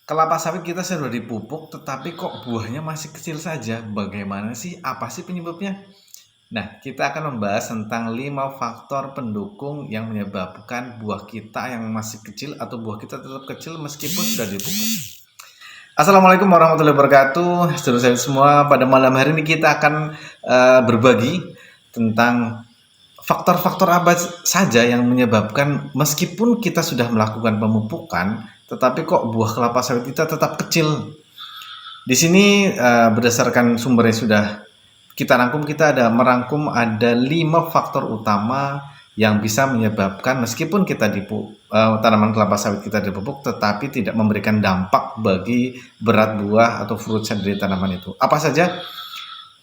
Kelapa sawit kita sudah dipupuk, tetapi kok buahnya masih kecil saja. Bagaimana sih? Apa sih penyebabnya? Nah, kita akan membahas tentang 5 faktor pendukung yang menyebabkan buah kita yang masih kecil atau buah kita tetap kecil meskipun sudah dipupuk. Assalamualaikum warahmatullahi wabarakatuh, saudara saya semua. Pada malam hari ini kita akan berbagi tentang faktor-faktor apa saja yang menyebabkan meskipun kita sudah melakukan pemupukan, tetapi kok buah kelapa sawit kita tetap kecil. Di sini berdasarkan sumber yang sudah kita merangkum ada 5 faktor utama yang bisa menyebabkan meskipun kita tanaman kelapa sawit kita dipupuk tetapi tidak memberikan dampak bagi berat buah atau fruit set dari tanaman itu. Apa saja?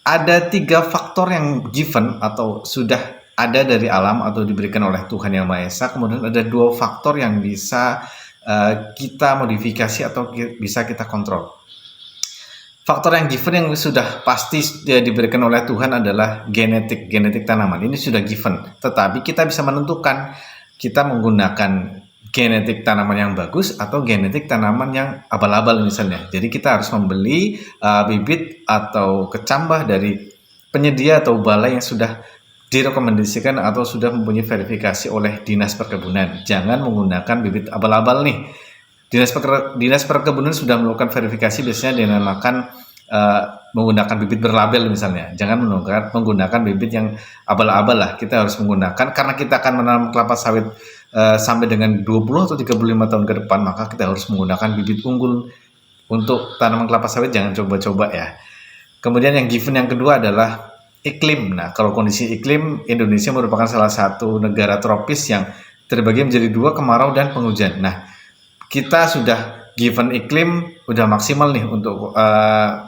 Ada 3 faktor yang given atau sudah ada dari alam atau diberikan oleh Tuhan Yang Maha Esa. Kemudian ada 2 faktor yang bisa kita modifikasi atau bisa kita kontrol. Faktor yang given yang sudah pasti diberikan oleh Tuhan adalah genetik tanaman. Ini sudah given. Tetapi kita bisa menentukan kita menggunakan genetik tanaman yang bagus atau genetik tanaman yang abal-abal misalnya. Jadi kita harus membeli bibit atau kecambah dari penyedia atau balai yang sudah direkomendasikan atau sudah mempunyai verifikasi oleh Dinas Perkebunan. Jangan menggunakan bibit abal-abal nih. Dinas Perkebunan sudah melakukan verifikasi, biasanya dinamakan menggunakan bibit berlabel misalnya. Jangan menggunakan bibit yang abal-abal lah. Kita harus menggunakan, karena kita akan menanam kelapa sawit sampai dengan 20 atau 35 tahun ke depan, maka kita harus menggunakan bibit unggul untuk tanaman kelapa sawit. Jangan coba-coba ya. Kemudian yang given yang kedua adalah iklim. Nah, kalau kondisi iklim, Indonesia merupakan salah satu negara tropis yang terbagi menjadi 2, kemarau dan penghujan. Nah, kita sudah given iklim udah maksimal nih untuk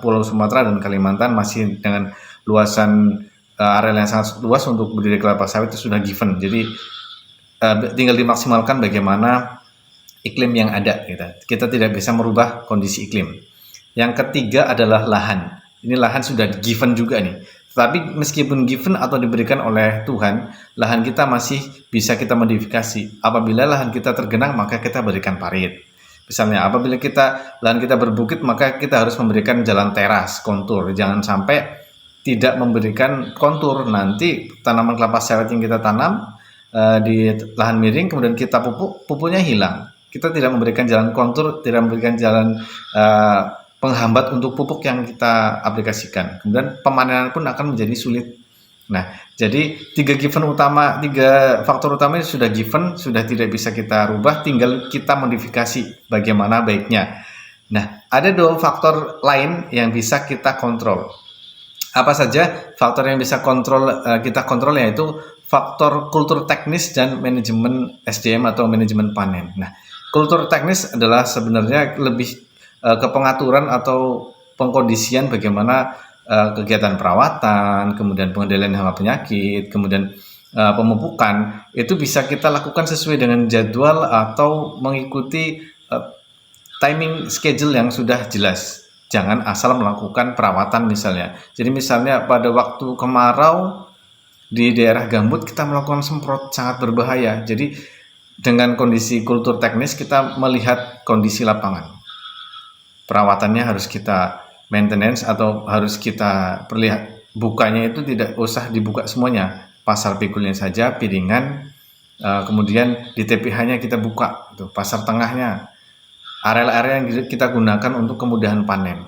Pulau Sumatera dan Kalimantan, masih dengan luasan area yang sangat luas untuk berdiri kelapa sawit itu sudah given. Jadi tinggal dimaksimalkan bagaimana iklim yang ada gitu. Kita tidak bisa merubah kondisi iklim. Yang ketiga adalah lahan. Ini lahan sudah given juga nih. Tapi meskipun given atau diberikan oleh Tuhan, lahan kita masih bisa kita modifikasi. Apabila lahan kita tergenang, maka kita berikan parit. Misalnya, apabila lahan kita berbukit, maka kita harus memberikan jalan teras, kontur. Jangan sampai tidak memberikan kontur. Nanti tanaman kelapa sawit yang kita tanam di lahan miring, kemudian kita pupuk, pupuknya hilang. Kita tidak memberikan jalan kontur, tidak memberikan jalan penghambat untuk pupuk yang kita aplikasikan. Kemudian pemanenan pun akan menjadi sulit. Nah, jadi 3 faktor utama ini sudah given, sudah tidak bisa kita rubah, tinggal kita modifikasi bagaimana baiknya. Nah, ada 2 faktor lain yang bisa kita kontrol. Apa saja faktor yang bisa kita kontrol, yaitu faktor kultur teknis dan manajemen SDM atau manajemen panen. Nah, kultur teknis adalah sebenarnya lebih ke pengaturan atau pengkondisian bagaimana kegiatan perawatan, kemudian pengendalian hama penyakit, kemudian pemupukan, itu bisa kita lakukan sesuai dengan jadwal atau mengikuti timing schedule yang sudah jelas. Jangan asal melakukan perawatan misalnya. Jadi misalnya pada waktu kemarau di daerah gambut kita melakukan semprot, sangat berbahaya. Jadi dengan kondisi kultur teknis kita melihat kondisi lapangan. Perawatannya harus kita maintenance atau harus kita perlihat. Bukanya itu tidak usah dibuka semuanya, pasar pikulnya saja, piringan, kemudian di TPH-nya kita buka, itu pasar tengahnya, area-area yang kita gunakan untuk kemudahan panen.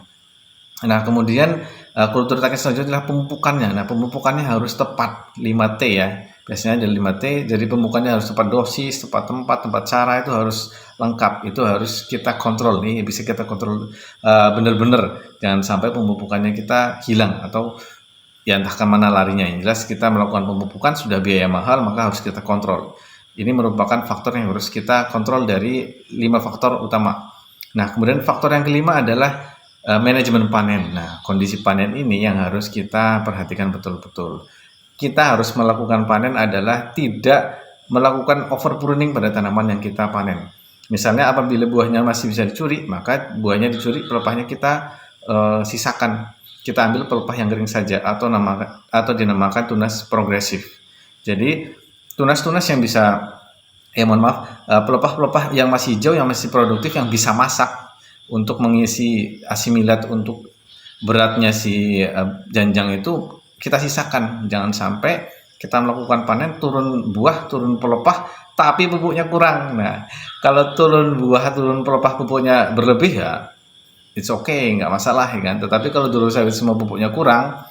Nah, kemudian kultur teknis selanjutnya adalah pemupukannya. Nah, pemupukannya harus tepat, 5T ya. Biasanya ada 5T, jadi pemupukannya harus tepat dosis, tepat tempat cara, itu harus lengkap. Itu harus kita kontrol nih, bisa kita kontrol benar-benar. Jangan sampai pemupukannya kita hilang atau ya entah kemana larinya. Yang jelas kita melakukan pemupukan sudah biaya mahal, maka harus kita kontrol. Ini merupakan faktor yang harus kita kontrol dari 5 faktor utama. Nah, kemudian faktor yang kelima adalah manajemen panen. Nah, kondisi panen ini yang harus kita perhatikan betul-betul. Kita harus melakukan panen adalah tidak melakukan over pruning pada tanaman yang kita panen. Misalnya apabila buahnya masih bisa dicuri, maka buahnya dicuri, pelepahnya kita sisakan. Kita ambil pelepah yang kering saja atau dinamakan tunas progresif. Jadi tunas-tunas yang bisa pelepah-pelepah yang masih hijau, yang masih produktif, yang bisa masak, untuk mengisi asimilat untuk beratnya si janjang itu kita sisakan. Jangan sampai kita melakukan panen turun buah, turun pelepah, tapi pupuknya kurang. Nah, kalau turun buah, turun pelepah, pupuknya berlebih ya it's okay, nggak masalah ya kan. Tetapi kalau dulu sawit semua pupuknya kurang,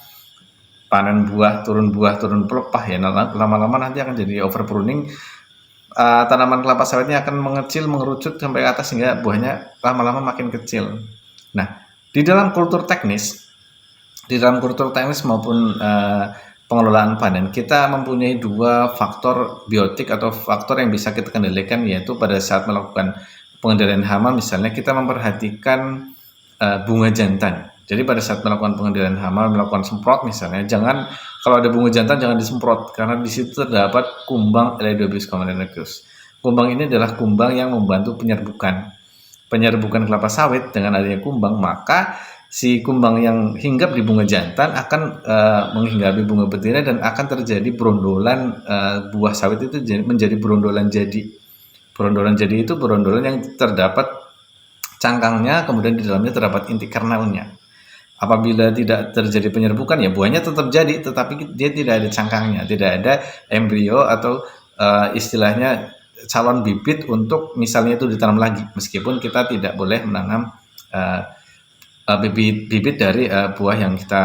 panen buah, turun pelepah ya lama-lama nanti akan jadi over pruning. Tanaman kelapa sawitnya akan mengecil, mengerucut sampai ke atas sehingga buahnya lama-lama makin kecil. Nah, di dalam kultur teknis maupun pengelolaan panen, kita mempunyai dua faktor biotik atau faktor yang bisa kita kendalikan, yaitu pada saat melakukan pengendalian hama misalnya kita memperhatikan bunga jantan. Jadi pada saat melakukan pengendalian hama, melakukan semprot misalnya, kalau ada bunga jantan jangan disemprot karena di situ terdapat kumbang Elidiobius comedonicus. Kumbang ini adalah kumbang yang membantu penyerbukan kelapa sawit. Dengan adanya kumbang, maka si kumbang yang hinggap di bunga jantan akan menghinggapi bunga betina dan akan terjadi berondolan buah sawit itu menjadi berondolan jadi. Berondolan jadi itu berondolan yang terdapat cangkangnya, kemudian di dalamnya terdapat inti kernelnya. Apabila tidak terjadi penyerbukan ya buahnya tetap jadi, tetapi dia tidak ada cangkangnya, tidak ada embrio atau istilahnya calon bibit untuk misalnya itu ditanam lagi, meskipun kita tidak boleh menanam bibit dari buah yang kita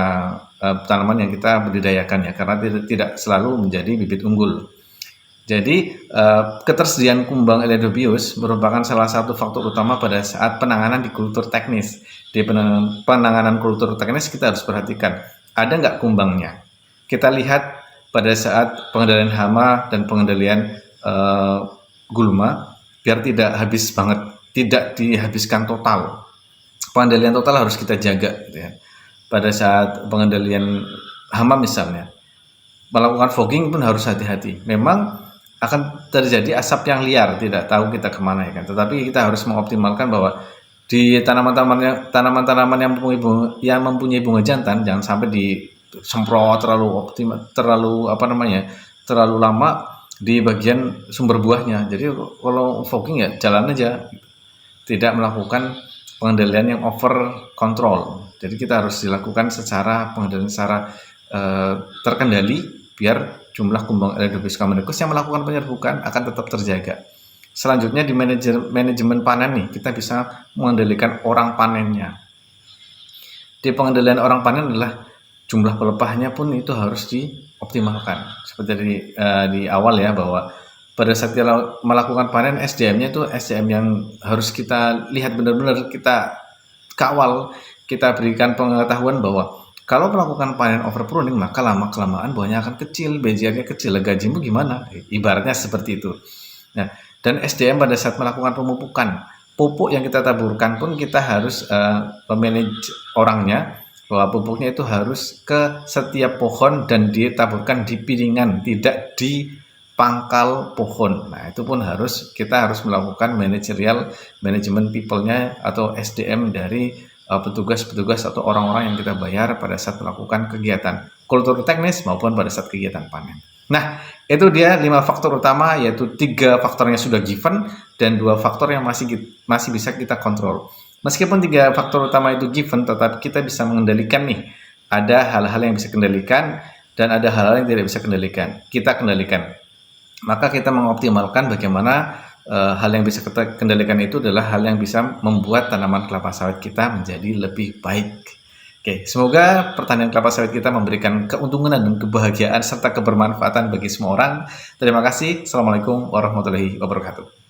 tanaman yang kita budidayakan ya, karena tidak selalu menjadi bibit unggul. Jadi ketersediaan kumbang Elidiobius merupakan salah satu faktor utama pada saat penanganan di kultur teknis. Di penanganan kultur teknis kita harus perhatikan ada nggak kumbangnya. Kita lihat pada saat pengendalian hama dan pengendalian gulma biar tidak habis banget, tidak dihabiskan total. Pengendalian total harus kita jaga gitu ya. Pada saat pengendalian hama misalnya, melakukan fogging pun harus hati-hati. Memang akan terjadi asap yang liar, tidak tahu kita kemana ya kan. Tetapi kita harus mengoptimalkan bahwa di tanaman-tanaman yang mempunyai bunga jantan jangan sampai disemprot terlalu lama di bagian sumber buahnya. Jadi kalau fogging ya jalan aja, tidak melakukan pengendalian yang over control. Jadi kita harus dilakukan pengendalian secara terkendali biar jumlah kumbang Elidiobius comedonicus yang melakukan penyerbukan akan tetap terjaga. Selanjutnya di manajemen panen nih, kita bisa mengendalikan orang panennya. Di pengendalian orang panen adalah jumlah pelepahnya pun itu harus dioptimalkan. Seperti di awal ya, bahwa pada saat kita melakukan panen, SDM-nya itu SDM yang harus kita lihat benar-benar, kita kawal, kita berikan pengetahuan bahwa kalau melakukan panen over pruning, maka lama-kelamaan buahnya akan kecil, BJR-nya kecil, gajimu gimana? Ibaratnya seperti itu. Nah, dan SDM pada saat melakukan pemupukan, pupuk yang kita taburkan pun kita harus memanage orangnya, bahwa pupuknya itu harus ke setiap pohon dan ditaburkan di piringan, tidak di pangkal pohon. Nah, itu pun kita harus melakukan manajemen people-nya atau SDM dari petugas-petugas atau orang-orang yang kita bayar pada saat melakukan kegiatan kultur teknis maupun pada saat kegiatan panen. Nah, itu dia 5 faktor utama, yaitu 3 faktornya sudah given dan 2 faktor yang masih bisa kita kontrol. Meskipun 3 faktor utama itu given, tetapi kita bisa mengendalikan nih. Ada hal-hal yang bisa kendalikan dan ada hal-hal yang tidak bisa kita kendalikan. Maka kita mengoptimalkan bagaimana hal yang bisa kita kendalikan itu adalah hal yang bisa membuat tanaman kelapa sawit kita menjadi lebih baik. Oke, semoga pertanian kelapa sawit kita memberikan keuntungan dan kebahagiaan serta kebermanfaatan bagi semua orang. Terima kasih. Assalamualaikum warahmatullahi wabarakatuh.